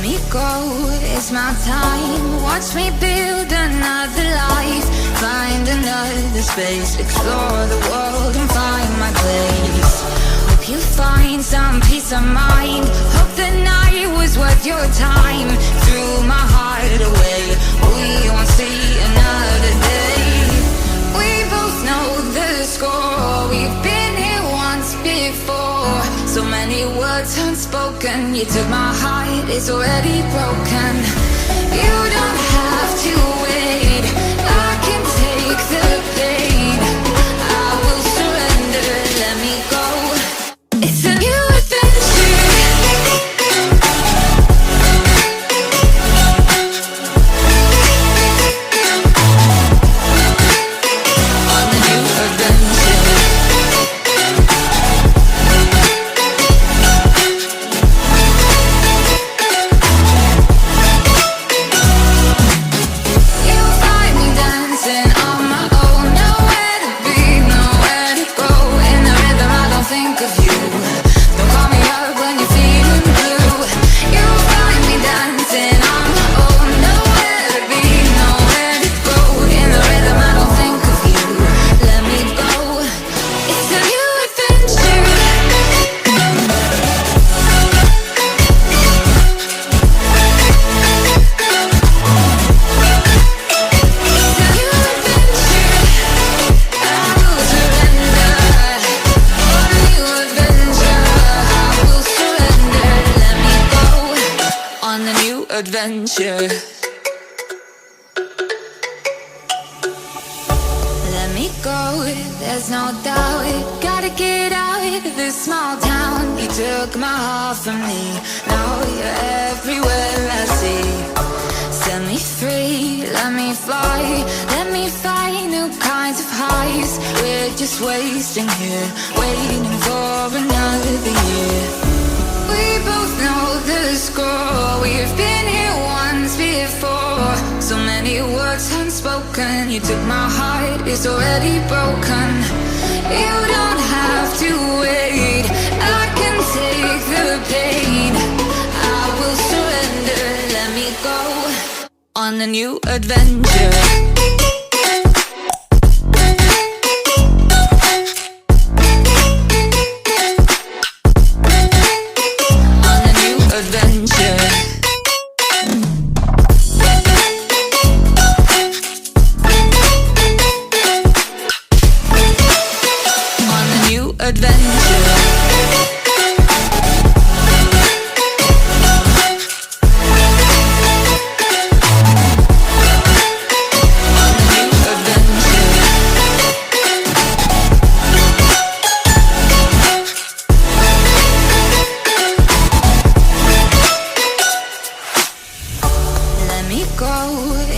me go, it's my time. Watch me build another life. Find another space, explore the world and find my place. Hope you find some peace of mind. Hope the night was worth your time. Threw my heart away, we won't see another day. We both know the score, we've been here once before. So many words unspoken, you took my heart, it's already broken. You don't have to wait, I can take the pain. I will surrender, let me go. It's a new adventure. On the new adventure. Adventure. Let me go, there's no doubt. Gotta get out of this small town. You took my heart from me, now you're everywhere I see. Set me free, let me fly. Let me find new kinds of highs. We're just wasting here, waiting for another year. We both know the score, we've been here once before. So many words unspoken, you took my heart, it's already broken. You don't have to wait, I can take the pain. I will surrender, let me go on a new adventure.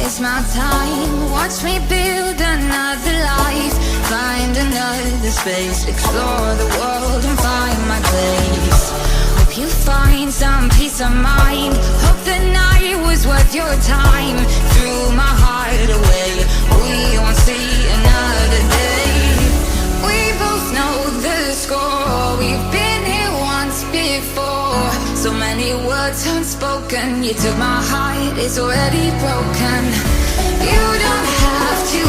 It's my time, watch me build another life. Find another space, explore the world and find my place. Hope you find some peace of mind. Hope the night was worth your time. Threw my heart away, we won't see another day. We both know the score, we've been here once before. So many words unspoken, you took my heart, it's already broken. You don't have to